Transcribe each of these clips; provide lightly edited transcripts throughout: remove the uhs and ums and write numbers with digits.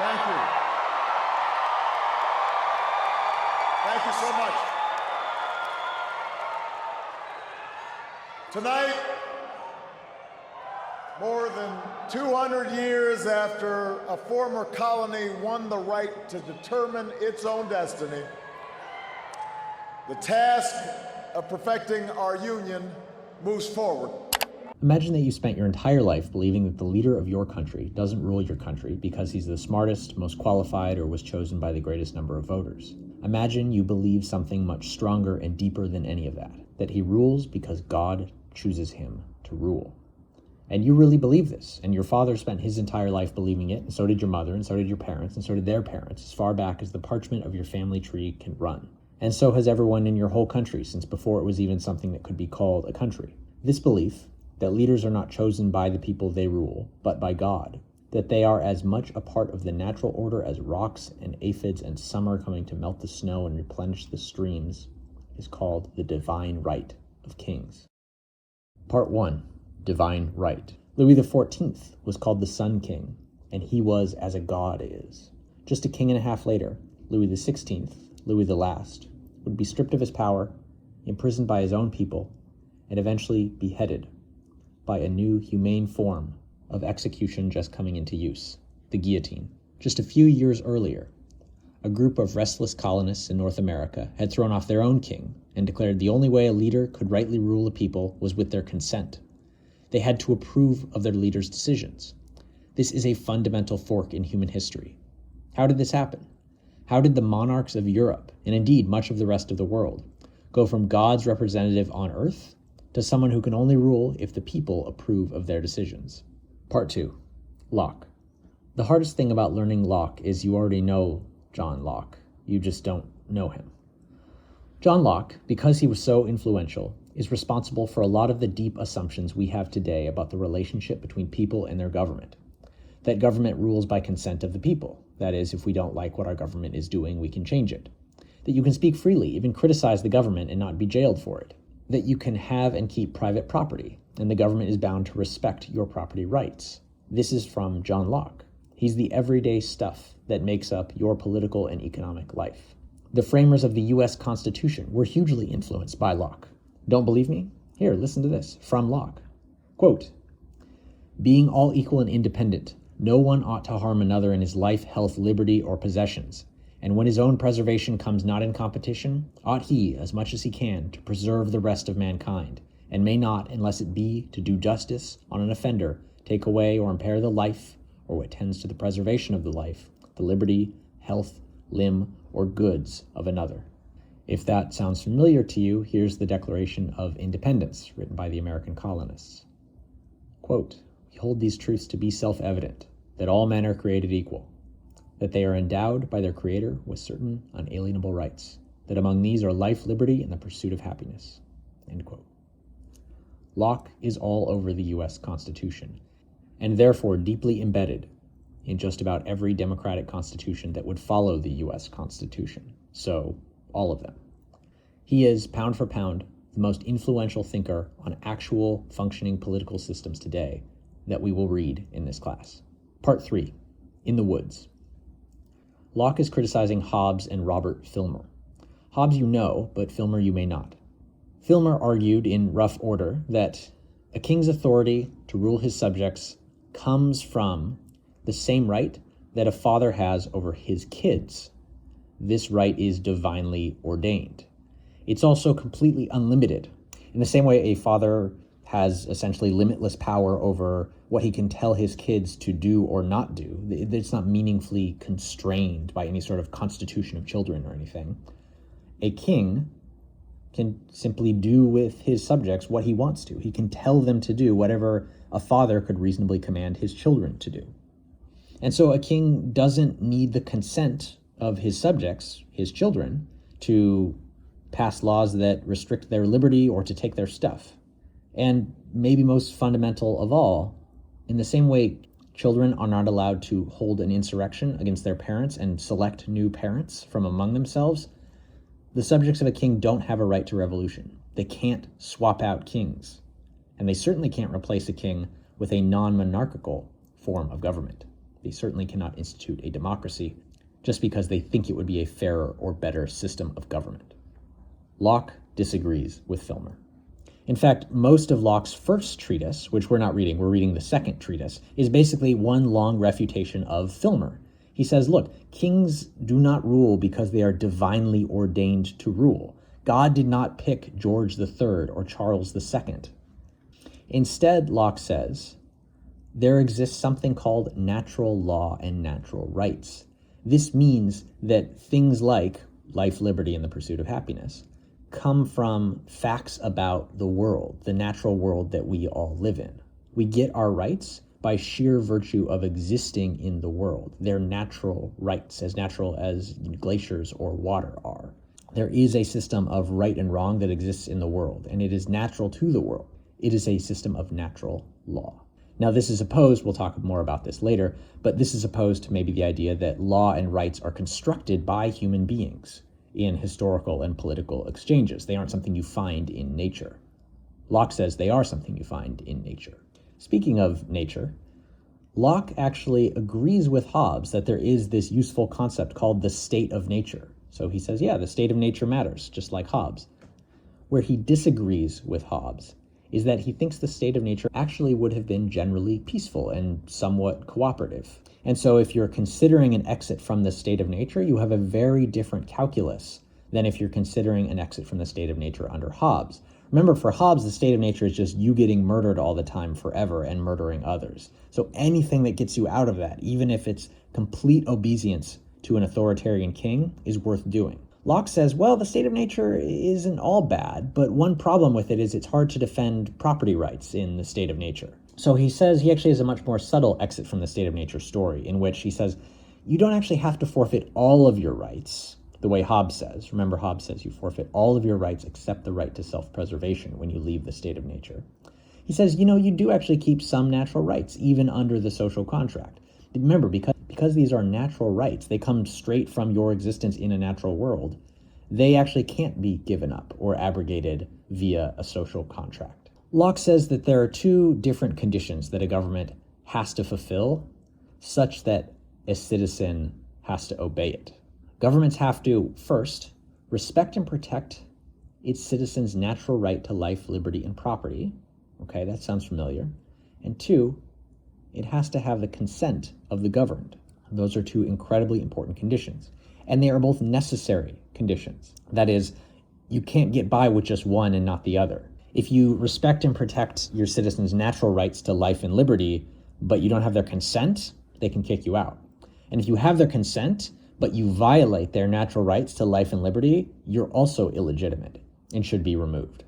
Thank you. Thank you so much. Tonight, more than 200 years after a former colony won the right to determine its own destiny, the task of perfecting our union moves forward. Imagine that you spent your entire life believing that the leader of your country doesn't rule your country because he's the smartest, most qualified, or was chosen by the greatest number of voters. Imagine you believe something much stronger and deeper than any of that he rules because God chooses him to rule. And you really believe this, and your father spent his entire life believing it, and so did your mother, and so did your parents, and so did their parents, as far back as the parchment of your family tree can run. And so has everyone in your whole country since before it was even something that could be called a country. This belief that leaders are not chosen by the people they rule, but by God, that they are as much a part of the natural order as rocks and aphids and summer coming to melt the snow and replenish the streams, is called the divine right of kings. Part 1. Divine right. Louis XIV was called the Sun King, and he was as a god is. Just a king and a half later, Louis XVI, Louis the Last, would be stripped of his power, imprisoned by his own people, and eventually beheaded by a new humane form of execution just coming into use, the guillotine. Just a few years earlier, a group of restless colonists in North America had thrown off their own king and declared the only way a leader could rightly rule a people was with their consent. They had to approve of their leader's decisions. This is a fundamental fork in human history. How did this happen? How did the monarchs of Europe, and indeed much of the rest of the world, go from God's representative on earth to someone who can only rule if the people approve of their decisions? Part 2. Locke. The hardest thing about learning Locke is you already know John Locke. You just don't know him. John Locke, because he was so influential, is responsible for a lot of the deep assumptions we have today about the relationship between people and their government. That government rules by consent of the people. That is, if we don't like what our government is doing, we can change it. That you can speak freely, even criticize the government and not be jailed for it. That you can have and keep private property, and the government is bound to respect your property rights. This is from John Locke. He's the everyday stuff that makes up your political and economic life. The framers of the U.S. Constitution were hugely influenced by Locke. Don't believe me? Here, listen to this from Locke. Quote, "Being all equal and independent, no one ought to harm another in his life, health, liberty, or possessions. And when his own preservation comes not in competition, ought he, as much as he can, to preserve the rest of mankind, and may not, unless it be to do justice on an offender, take away or impair the life, or what tends to the preservation of the life, the liberty, health, limb, or goods of another." If that sounds familiar to you, here's the Declaration of Independence, written by the American colonists. Quote, "We hold these truths to be self-evident, that all men are created equal, that they are endowed by their Creator with certain unalienable rights, that among these are life, liberty, and the pursuit of happiness." End quote. Locke is all over the U.S. Constitution, and therefore deeply embedded in just about every democratic constitution that would follow the U.S. Constitution. So, all of them. He is, pound for pound, the most influential thinker on actual functioning political systems today that we will read in this class. Part 3. In the Woods. Locke is criticizing Hobbes and Robert Filmer. Hobbes you know, but Filmer you may not. Filmer argued in rough order that a king's authority to rule his subjects comes from the same right that a father has over his kids. This right is divinely ordained. It's also completely unlimited. In the same way a father has essentially limitless power over what he can tell his kids to do or not do. It's not meaningfully constrained by any sort of constitution of children or anything. A king can simply do with his subjects what he wants to. He can tell them to do whatever a father could reasonably command his children to do. And so a king doesn't need the consent of his subjects, his children, to pass laws that restrict their liberty or to take their stuff. And maybe most fundamental of all, in the same way children are not allowed to hold an insurrection against their parents and select new parents from among themselves, the subjects of a king don't have a right to revolution. They can't swap out kings. And they certainly can't replace a king with a non-monarchical form of government. They certainly cannot institute a democracy just because they think it would be a fairer or better system of government. Locke disagrees with Filmer. In fact, most of Locke's first treatise, which we're not reading, we're reading the second treatise, is basically one long refutation of Filmer. He says, look, kings do not rule because they are divinely ordained to rule. God did not pick George III or Charles II. Instead, Locke says, there exists something called natural law and natural rights. This means that things like life, liberty, and the pursuit of happiness come from facts about the world, the natural world that we all live in. We get our rights by sheer virtue of existing in the world. They're natural rights, as natural as glaciers or water are. There is a system of right and wrong that exists in the world, and it is natural to the world. It is a system of natural law. Now, this is opposed, we'll talk more about this later, but this is opposed to maybe the idea that law and rights are constructed by human beings in historical and political exchanges. They aren't something you find in nature. Locke says they are something you find in nature. Speaking of nature, Locke actually agrees with Hobbes that there is this useful concept called the state of nature. So he says, yeah, the state of nature matters, just like Hobbes. Where he disagrees with Hobbes is that he thinks the state of nature actually would have been generally peaceful and somewhat cooperative. And so if you're considering an exit from the state of nature, you have a very different calculus than if you're considering an exit from the state of nature under Hobbes. Remember, for Hobbes, the state of nature is just you getting murdered all the time forever and murdering others. So anything that gets you out of that, even if it's complete obedience to an authoritarian king, is worth doing. Locke says, well, the state of nature isn't all bad, but one problem with it is it's hard to defend property rights in the state of nature. So he says he actually has a much more subtle exit from the state of nature story, in which he says, you don't actually have to forfeit all of your rights, the way Hobbes says. Remember, Hobbes says you forfeit all of your rights except the right to self-preservation when you leave the state of nature. He says, you do actually keep some natural rights, even under the social contract. Remember, because these are natural rights, they come straight from your existence in a natural world, they actually can't be given up or abrogated via a social contract. Locke says that there are two different conditions that a government has to fulfill such that a citizen has to obey it. Governments have to, first, respect and protect its citizens' natural right to life, liberty, and property. Okay, that sounds familiar. And two, it has to have the consent of the governed. Those are two incredibly important conditions. And they are both necessary conditions. That is, you can't get by with just one and not the other. If you respect and protect your citizens' natural rights to life and liberty, but you don't have their consent, they can kick you out. And if you have their consent, but you violate their natural rights to life and liberty, you're also illegitimate and should be removed.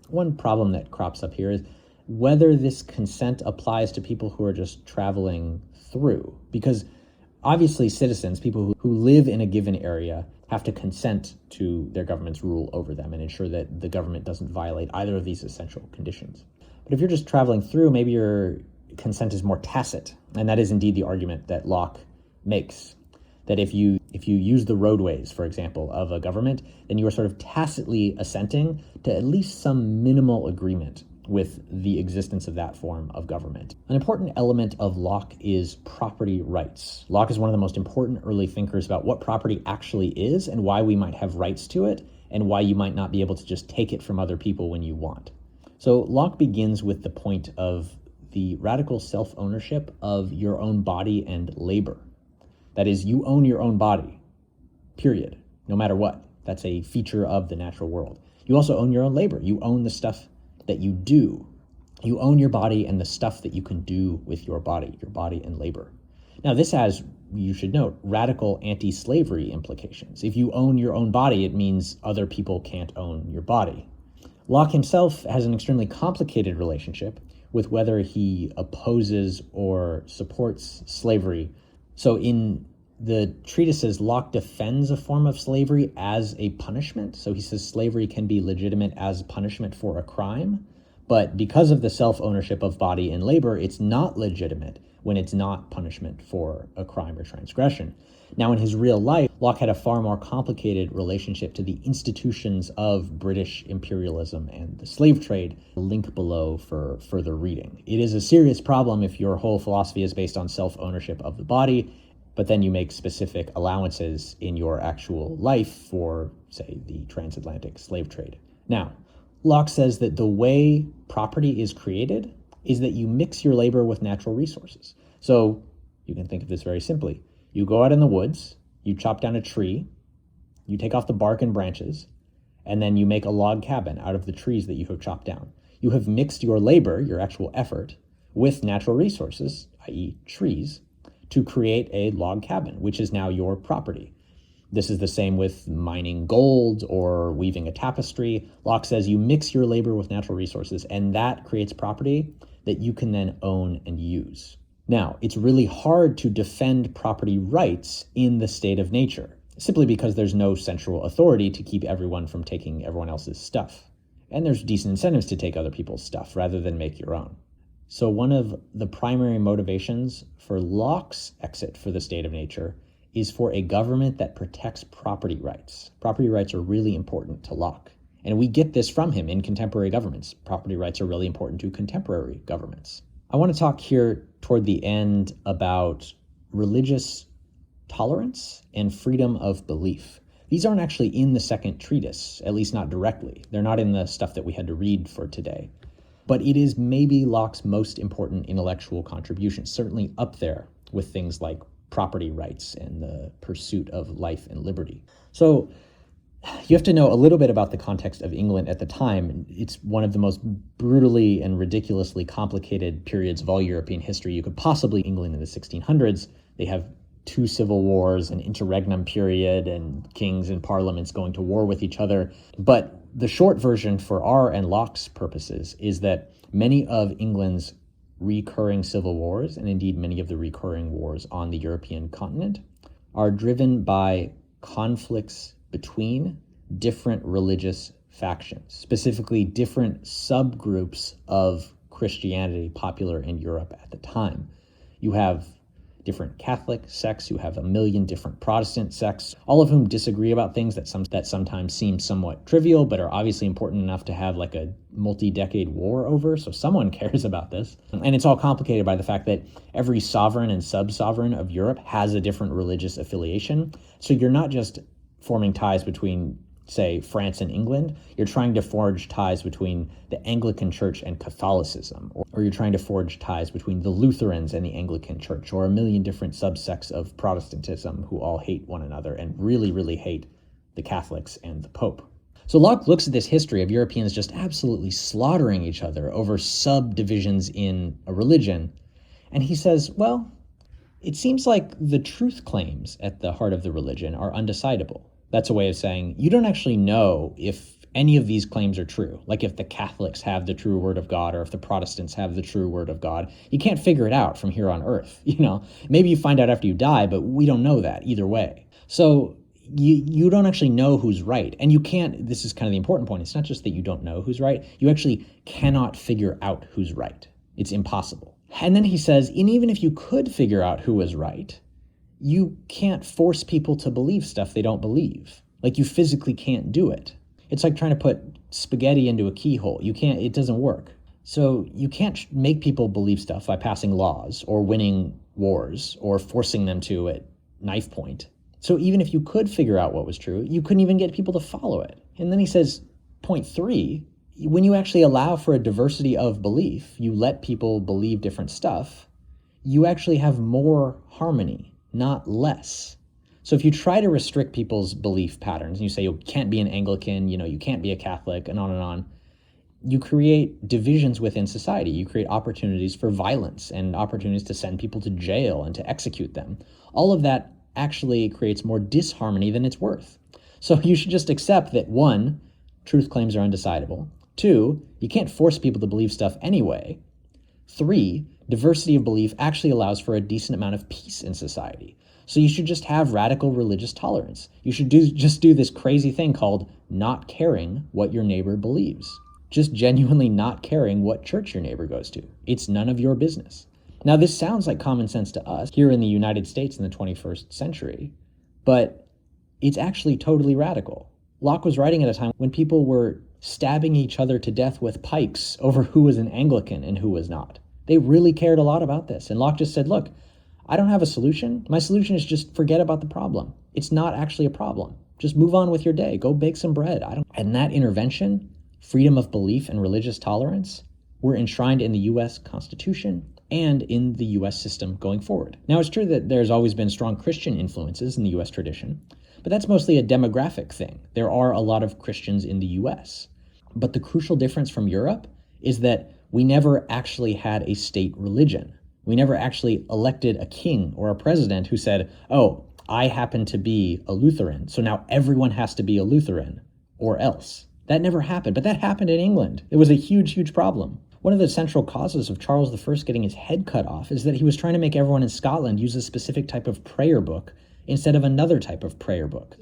One problem that crops up here is whether this consent applies to people who are just traveling through. Because obviously citizens, people who live in a given area, have to consent to their government's rule over them and ensure that the government doesn't violate either of these essential conditions. But if you're just traveling through, maybe your consent is more tacit. And that is indeed the argument that Locke makes. That if you use the roadways, for example, of a government, then you are sort of tacitly assenting to at least some minimal agreement with the existence of that form of government. An important element of Locke is property rights. Locke is one of the most important early thinkers about what property actually is and why we might have rights to it and why you might not be able to just take it from other people when you want. So Locke begins with the point of the radical self-ownership of your own body and labor. That is, you own your own body, period, no matter what. That's a feature of the natural world. You also own your own labor. You own the stuff that you do. You own your body and the stuff that you can do with your body and labor. Now, this has, you should note, radical anti-slavery implications. If you own your own body, it means other people can't own your body. Locke himself has an extremely complicated relationship with whether he opposes or supports slavery. So in the treatises, Locke defends a form of slavery as a punishment. So he says slavery can be legitimate as punishment for a crime, but because of the self-ownership of body and labor, it's not legitimate when it's not punishment for a crime or transgression. Now, in his real life, Locke had a far more complicated relationship to the institutions of British imperialism and the slave trade. Link below for further reading. It is a serious problem if your whole philosophy is based on self-ownership of the body, but then you make specific allowances in your actual life for, say, the transatlantic slave trade. Now, Locke says that the way property is created is that you mix your labor with natural resources. So you can think of this very simply. You go out in the woods, you chop down a tree, you take off the bark and branches, and then you make a log cabin out of the trees that you have chopped down. You have mixed your labor, your actual effort, with natural resources, i.e. trees, to create a log cabin, which is now your property. This is the same with mining gold or weaving a tapestry. Locke says you mix your labor with natural resources, and that creates property that you can then own and use. Now, it's really hard to defend property rights in the state of nature, simply because there's no central authority to keep everyone from taking everyone else's stuff. And there's decent incentives to take other people's stuff rather than make your own. So one of the primary motivations for Locke's exit for the state of nature is for a government that protects property rights. Property rights are really important to Locke. And we get this from him in contemporary governments. Property rights are really important to contemporary governments. I want to talk here toward the end about religious tolerance and freedom of belief. These aren't actually in the second treatise, at least not directly. They're not in the stuff that we had to read for today. But it is maybe Locke's most important intellectual contribution, certainly up there with things like property rights and the pursuit of life and liberty. So you have to know a little bit about the context of England at the time. It's one of the most brutally and ridiculously complicated periods of all European history you could possibly. England in the 1600s, they have 2 civil wars, an interregnum period, and kings and parliaments going to war with each other. But the short version for our and Locke's purposes is that many of England's recurring civil wars, and indeed many of the recurring wars on the European continent, are driven by conflicts between different religious factions, specifically different subgroups of Christianity popular in Europe at the time. You have different Catholic sects, you have a million different Protestant sects, all of whom disagree about things that sometimes seem somewhat trivial, but are obviously important enough to have like a multi-decade war over, so someone cares about this. And it's all complicated by the fact that every sovereign and sub-sovereign of Europe has a different religious affiliation, so you're not just forming ties between, say, France and England, you're trying to forge ties between the Anglican Church and Catholicism, or you're trying to forge ties between the Lutherans and the Anglican Church, or a million different subsects of Protestantism who all hate one another and really, really hate the Catholics and the Pope. So Locke looks at this history of Europeans just absolutely slaughtering each other over subdivisions in a religion, and he says, well, it seems like the truth claims at the heart of the religion are undecidable. That's a way of saying you don't actually know if any of these claims are true. Like if the Catholics have the true word of God or if the Protestants have the true word of God. You can't figure it out from here on earth. Maybe you find out after you die, but we don't know that either way. So you don't actually know who's right. And you can't, this is kind of the important point. It's not just that you don't know who's right. You actually cannot figure out who's right. It's impossible. And then he says, and even if you could figure out who was right, you can't force people to believe stuff they don't believe. Like you physically can't do it. It's like trying to put spaghetti into a keyhole. It doesn't work. So you can't make people believe stuff by passing laws or winning wars or forcing them to at knife point. So even if you could figure out what was true, you couldn't even get people to follow it. And then he says, point 3, when you actually allow for a diversity of belief, you let people believe different stuff, you actually have more harmony, not less. So if you try to restrict people's belief patterns, and you say you can't be an Anglican, you can't be a Catholic, and on, you create divisions within society. You create opportunities for violence and opportunities to send people to jail and to execute them. All of that actually creates more disharmony than it's worth. So you should just accept that 1, truth claims are undecidable. 2, you can't force people to believe stuff anyway. 3, diversity of belief actually allows for a decent amount of peace in society. So you should just have radical religious tolerance. You should just do this crazy thing called not caring what your neighbor believes. Just genuinely not caring what church your neighbor goes to. It's none of your business. Now, this sounds like common sense to us here in the United States in the 21st century, but it's actually totally radical. Locke was writing at a time when people were stabbing each other to death with pikes over who was an Anglican and who was not. They really cared a lot about this. And Locke just said, look, I don't have a solution. My solution is just forget about the problem. It's not actually a problem. Just move on with your day. Go bake some bread. And that intervention, freedom of belief and religious tolerance, were enshrined in the U.S. Constitution and in the U.S. system going forward. Now, it's true that there's always been strong Christian influences in the U.S. tradition, but that's mostly a demographic thing. There are a lot of Christians in the U.S. But the crucial difference from Europe is that we never actually had a state religion. We never actually elected a king or a president who said, oh, I happen to be a Lutheran, so now everyone has to be a Lutheran or else. That never happened, but that happened in England. It was a huge, huge problem. One of the central causes of Charles I getting his head cut off is that he was trying to make everyone in Scotland use a specific type of prayer book instead of another type of prayer book.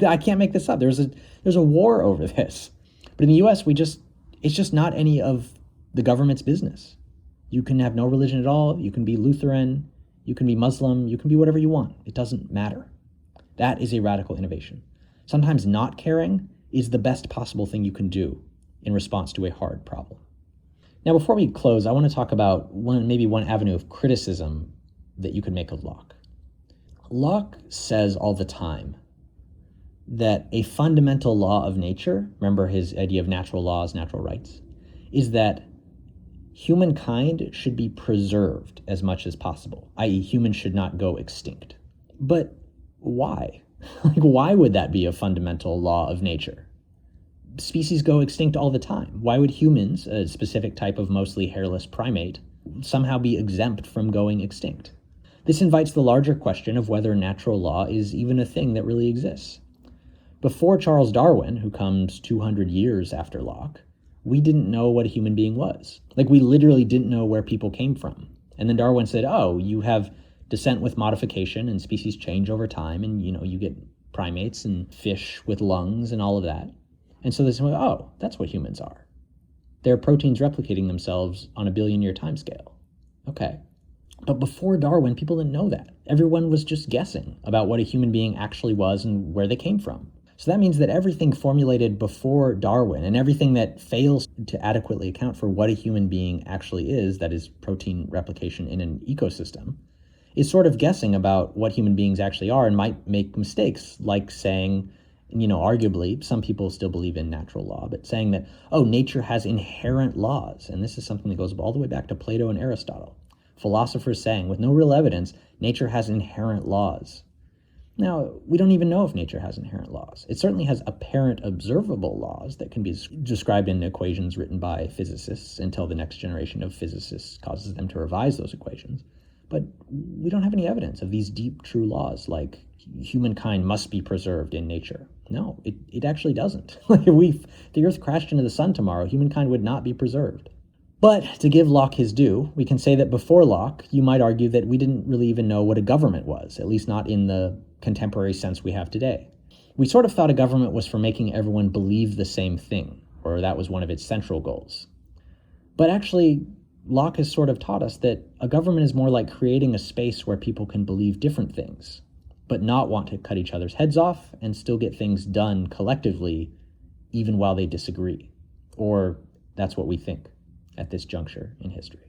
I can't make this up. There's a war over this. But in the US, it's just not any of the government's business. You can have no religion at all. You can be Lutheran. You can be Muslim. You can be whatever you want. It doesn't matter. That is a radical innovation. Sometimes not caring is the best possible thing you can do in response to a hard problem. Now, before we close, I want to talk about one avenue of criticism that you could make of Locke. Locke says all the time that a fundamental law of nature, remember his idea of natural laws, natural rights, is that humankind should be preserved as much as possible, i.e. humans should not go extinct. But why? Why would that be a fundamental law of nature? Species go extinct all the time. Why would humans, a specific type of mostly hairless primate, somehow be exempt from going extinct? This invites the larger question of whether natural law is even a thing that really exists. Before Charles Darwin, who comes 200 years after Locke, we didn't know what a human being was. We literally didn't know where people came from. And then Darwin said, oh, you have descent with modification and species change over time, and you get primates and fish with lungs and all of that. And so they said, oh, that's what humans are. They're proteins replicating themselves on a billion-year timescale. Okay. But before Darwin, people didn't know that. Everyone was just guessing about what a human being actually was and where they came from. So that means that everything formulated before Darwin and everything that fails to adequately account for what a human being actually is, that is protein replication in an ecosystem, is sort of guessing about what human beings actually are and might make mistakes, like saying, arguably, some people still believe in natural law, but saying that, oh, nature has inherent laws. And this is something that goes all the way back to Plato and Aristotle. Philosophers saying, with no real evidence, nature has inherent laws. Now, we don't even know if nature has inherent laws. It certainly has apparent observable laws that can be described in equations written by physicists until the next generation of physicists causes them to revise those equations. But we don't have any evidence of these deep, true laws like humankind must be preserved in nature. No, it actually doesn't. If the Earth crashed into the sun tomorrow, humankind would not be preserved. But to give Locke his due, we can say that before Locke, you might argue that we didn't really even know what a government was, at least not in the contemporary sense we have today. We sort of thought a government was for making everyone believe the same thing, or that was one of its central goals. But actually, Locke has sort of taught us that a government is more like creating a space where people can believe different things, but not want to cut each other's heads off and still get things done collectively, even while they disagree. Or that's what we think at this juncture in history.